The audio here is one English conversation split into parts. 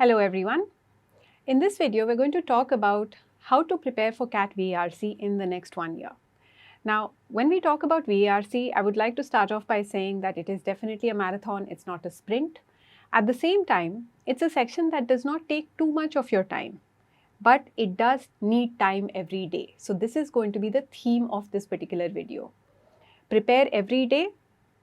Hello everyone. In this video, we're going to talk about how to prepare for CAT VARC in the next 1 year. Now, when we talk about VARC, I would like to start off by saying that it is definitely a marathon, it's not a sprint. At the same time, it's a section that does not take too much of your time, but it does need time every day. So this is going to be the theme of this particular video. Prepare every day,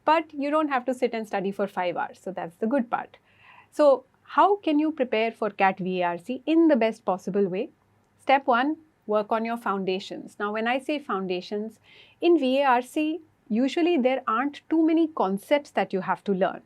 but you don't have to sit and study for 5 hours. So that's the good part. So how can you prepare for CAT VARC in the best possible way? Step 1, work on your foundations. Now, when I say foundations, in VARC, usually there aren't too many concepts that you have to learn.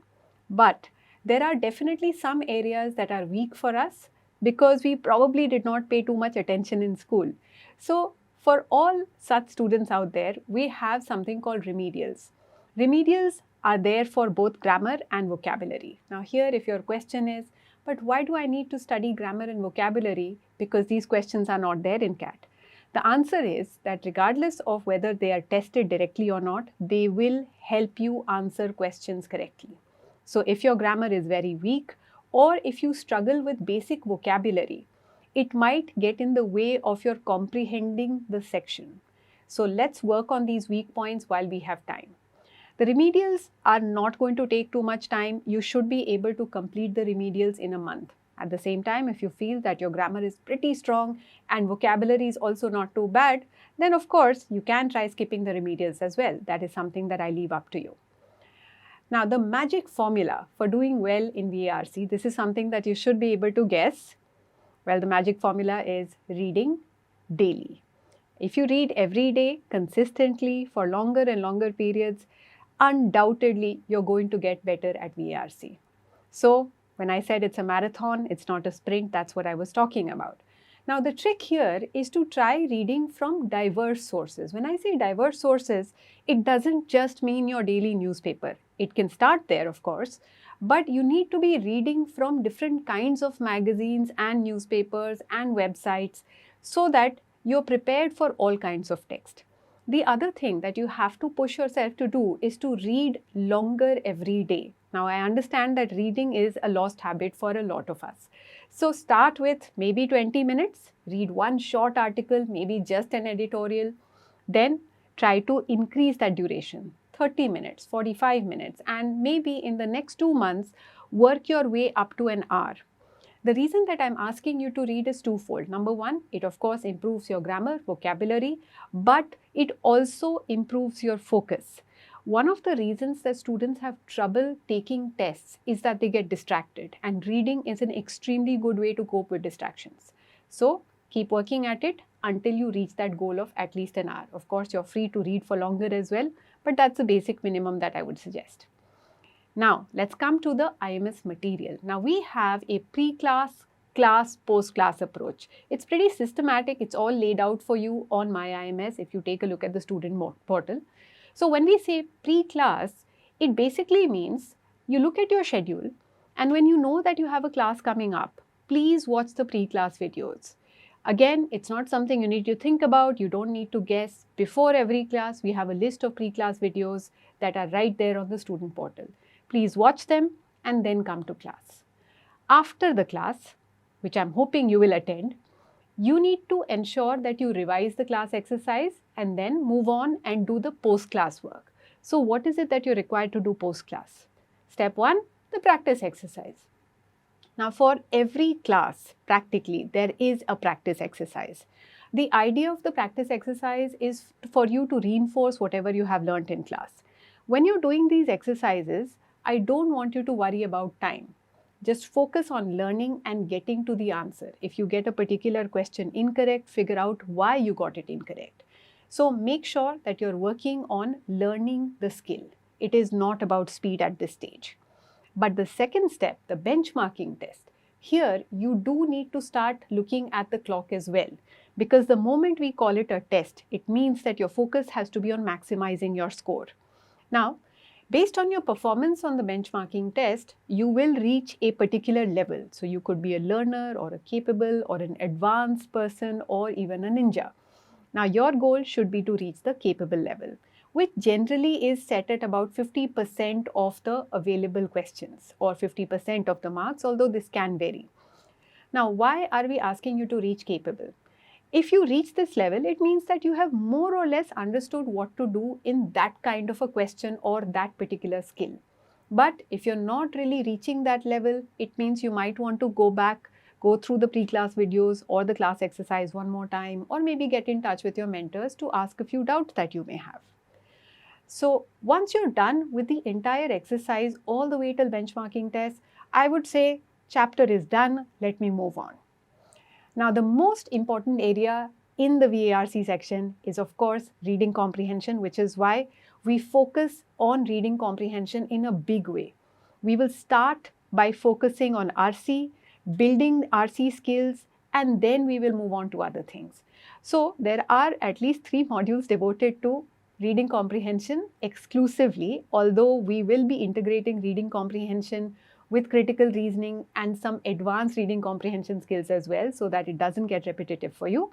But there are definitely some areas that are weak for us because we probably did not pay too much attention in school. So for all such students out there, we have something called remedials. Remedials are there for both grammar and vocabulary. Now here, if your question is, but why do I need to study grammar and vocabulary because these questions are not there in CAT? The answer is that regardless of whether they are tested directly or not, they will help you answer questions correctly. So if your grammar is very weak or if you struggle with basic vocabulary, it might get in the way of your comprehending the section. So let's work on these weak points while we have time. The remedials are not going to take too much time. You should be able to complete the remedials in a month. At the same time, if you feel that your grammar is pretty strong and vocabulary is also not too bad, then of course you can try skipping the remedials as well. That is something that I leave up to you. Now, the magic formula for doing well in VARC, this is something that you should be able to guess. Well, the magic formula is reading daily. If you read every day consistently for longer and longer periods, undoubtedly you're going to get better at VARC. So when I said it's a marathon, it's not a sprint, that's what I was talking about. Now the trick here is to try reading from diverse sources. When I say diverse sources, it doesn't just mean your daily newspaper. It can start there, of course, but you need to be reading from different kinds of magazines and newspapers and websites so that you're prepared for all kinds of text. The other thing that you have to push yourself to do is to read longer every day. Now, I understand that reading is a lost habit for a lot of us. So start with maybe 20 minutes, read one short article, maybe just an editorial, then try to increase that duration, 30 minutes, 45 minutes, and maybe in the next 2 months, work your way up to an hour. The reason that I'm asking you to read is twofold. Number one, it of course improves your grammar, vocabulary, but it also improves your focus. One of the reasons that students have trouble taking tests is that they get distracted, and reading is an extremely good way to cope with distractions. So keep working at it until you reach that goal of at least an hour. Of course, you're free to read for longer as well, but that's the basic minimum that I would suggest. Now, let's come to the IMS material. Now, we have a pre-class, class, post-class approach. It's pretty systematic. It's all laid out for you on My IMS if you take a look at the student portal. So, when we say pre-class, it basically means you look at your schedule and when you know that you have a class coming up, please watch the pre-class videos. Again, it's not something you need to think about. You don't need to guess. Before every class, we have a list of pre-class videos that are right there on the student portal. Please watch them and then come to class. After the class, which I'm hoping you will attend, you need to ensure that you revise the class exercise and then move on and do the post-class work. So what is it that you're required to do post-class? Step 1, the practice exercise. Now for every class, practically, there is a practice exercise. The idea of the practice exercise is for you to reinforce whatever you have learned in class. When you're doing these exercises, I don't want you to worry about time. Just focus on learning and getting to the answer. If you get a particular question incorrect, figure out why you got it incorrect. So make sure that you're working on learning the skill. It is not about speed at this stage. But the second step, the benchmarking test, here you do need to start looking at the clock as well. Because the moment we call it a test, it means that your focus has to be on maximizing your score. Now, based on your performance on the benchmarking test, you will reach a particular level. So you could be a learner or a capable or an advanced person or even a ninja. Now your goal should be to reach the capable level, which generally is set at about 50% of the available questions or 50% of the marks, although this can vary. Now, why are we asking you to reach capable? If you reach this level, it means that you have more or less understood what to do in that kind of a question or that particular skill. But if you're not really reaching that level, it means you might want to go back, go through the pre-class videos or the class exercise one more time, or maybe get in touch with your mentors to ask a few doubts that you may have. So once you're done with the entire exercise all the way till benchmarking test, I would say chapter is done, let me move on. Now, the most important area in the VARC section is, of course, reading comprehension, which is why we focus on reading comprehension in a big way. We will start by focusing on RC, building RC skills, and then we will move on to other things. So, there are at least 3 modules devoted to reading comprehension exclusively, although we will be integrating reading comprehension with critical reasoning and some advanced reading comprehension skills as well, so that it doesn't get repetitive for you.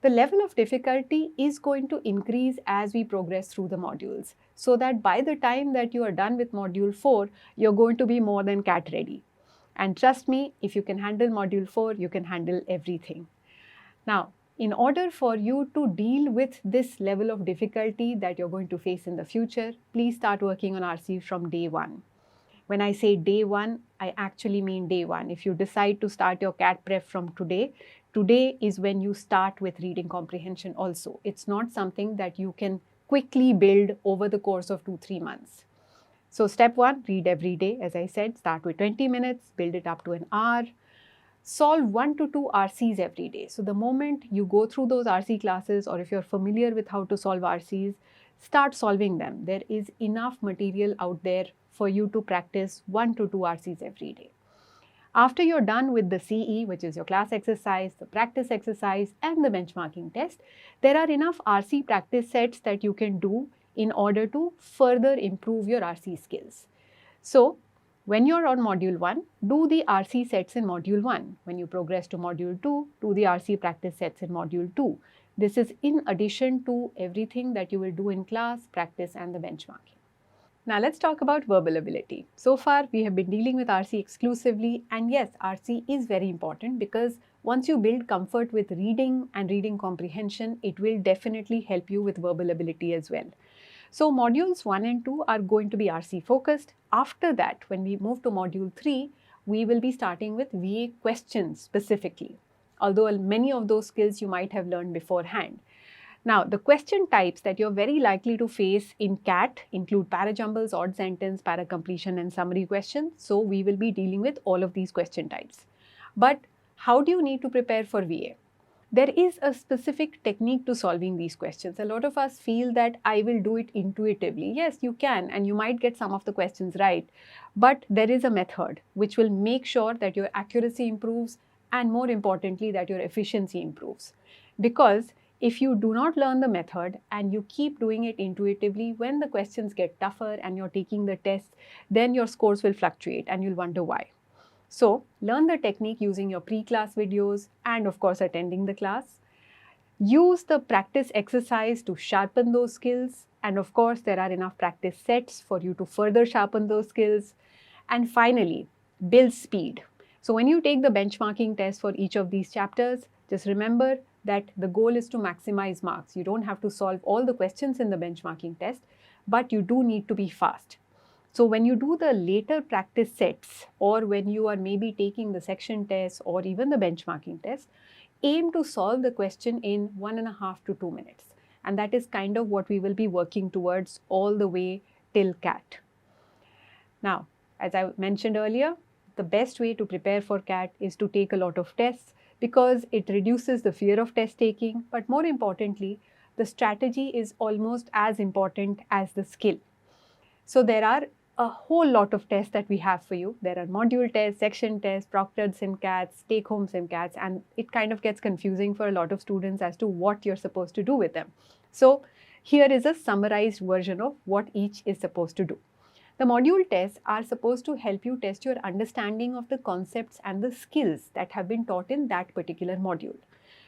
The level of difficulty is going to increase as we progress through the modules, so that by the time that you are done with module 4, you're going to be more than CAT ready. And trust me, if you can handle module 4, you can handle everything. Now, in order for you to deal with this level of difficulty that you're going to face in the future, please start working on RC from day 1. When I say day 1, I actually mean day 1. If you decide to start your CAT prep from today, today is when you start with reading comprehension also. It's not something that you can quickly build over the course of 2-3 months. So step 1, read every day. As I said, start with 20 minutes, build it up to an hour. Solve 1 to 2 RCs every day. So the moment you go through those RC classes, or if you're familiar with how to solve RCs, start solving them. There is enough material out there for you to practice 1 to 2 RCs every day. After you're done with the CE, which is your class exercise, the practice exercise, and the benchmarking test, there are enough RC practice sets that you can do in order to further improve your RC skills. So, when you're on module 1, do the RC sets in module 1. When you progress to module 2, do the RC practice sets in module 2. This is in addition to everything that you will do in class, practice, and the benchmarking. Now let's talk about verbal ability. So far we have been dealing with RC exclusively, and yes, RC is very important because once you build comfort with reading and reading comprehension, it will definitely help you with verbal ability as well. So modules 1 and 2 are going to be RC focused. After that, when we move to module 3, we will be starting with VA questions specifically, although many of those skills you might have learned beforehand. Now, the question types that you're very likely to face in CAT include parajumbles, odd sentence, paracompletion, and summary questions. So we will be dealing with all of these question types. But how do you need to prepare for VA? There is a specific technique to solving these questions. A lot of us feel that I will do it intuitively. Yes, you can, and you might get some of the questions right. But there is a method which will make sure that your accuracy improves, and more importantly, that your efficiency improves. Because if you do not learn the method and you keep doing it intuitively, when the questions get tougher and you're taking the test, then your scores will fluctuate and you'll wonder why. So, learn the technique using your pre-class videos and of course attending the class. Use the practice exercise to sharpen those skills, and of course there are enough practice sets for you to further sharpen those skills. And finally, build speed. So when you take the benchmarking test for each of these chapters, just remember that the goal is to maximize marks. You don't have to solve all the questions in the benchmarking test, but you do need to be fast. So when you do the later practice sets, or when you are maybe taking the section test or even the benchmarking test, aim to solve the question in 1.5 to 2 minutes. And that is kind of what we will be working towards all the way till CAT. Now, as I mentioned earlier, the best way to prepare for CAT is to take a lot of tests, because it reduces the fear of test taking, but more importantly, the strategy is almost as important as the skill. So there are a whole lot of tests that we have for you. There are module tests, section tests, proctored SimCats, take-home SimCats, and it kind of gets confusing for a lot of students as to what you're supposed to do with them. So here is a summarized version of what each is supposed to do. The module tests are supposed to help you test your understanding of the concepts and the skills that have been taught in that particular module.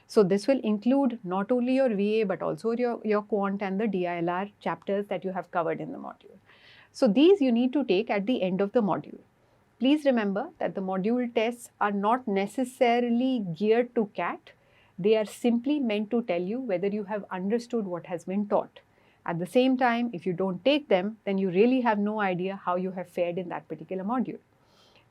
So this will include not only your VA but also your quant and the DILR chapters that you have covered in the module. So these you need to take at the end of the module. Please remember that the module tests are not necessarily geared to CAT. They are simply meant to tell you whether you have understood what has been taught. At the same time, if you don't take them, then you really have no idea how you have fared in that particular module.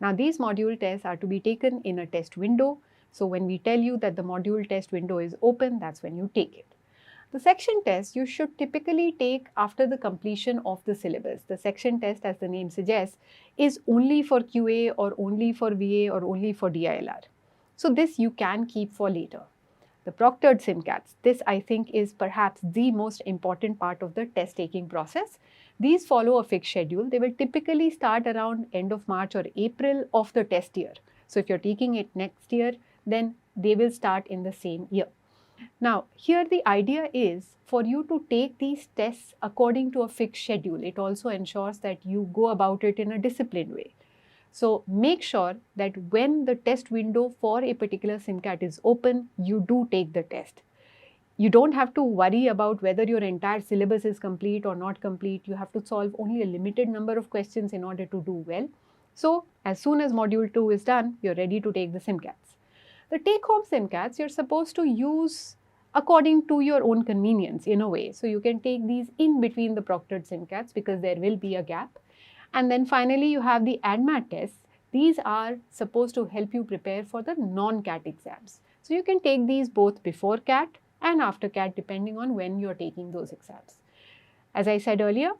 Now, these module tests are to be taken in a test window. So, when we tell you that the module test window is open, that's when you take it. The section test you should typically take after the completion of the syllabus. The section test, as the name suggests, is only for QA or only for VA or only for DILR. So this you can keep for later. The proctored SIMCATs, this I think is perhaps the most important part of the test taking process. These follow a fixed schedule. They will typically start around end of March or April of the test year. So if you're taking it next year, then they will start in the same year. Now, here the idea is for you to take these tests according to a fixed schedule. It also ensures that you go about it in a disciplined way. So, make sure that when the test window for a particular SIMCAT is open, you do take the test. You don't have to worry about whether your entire syllabus is complete or not complete. You have to solve only a limited number of questions in order to do well. So, as soon as module 2 is done, you're ready to take the SIMCATs. The take-home SIMCATs you're supposed to use according to your own convenience in a way. So, you can take these in between the proctored SIMCATs because there will be a gap. And then finally, you have the ADMAT tests. These are supposed to help you prepare for the non-CAT exams. So, you can take these both before CAT and after CAT depending on when you're taking those exams. As I said earlier,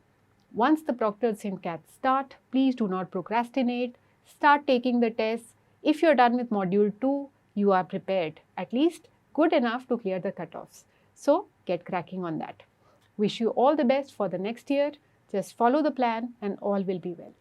once the proctored SIMCATs start, please do not procrastinate. Start taking the tests. If you're done with module 2, you are prepared, at least good enough to clear the cutoffs. So, get cracking on that. Wish you all the best for the next year. Just follow the plan and all will be well.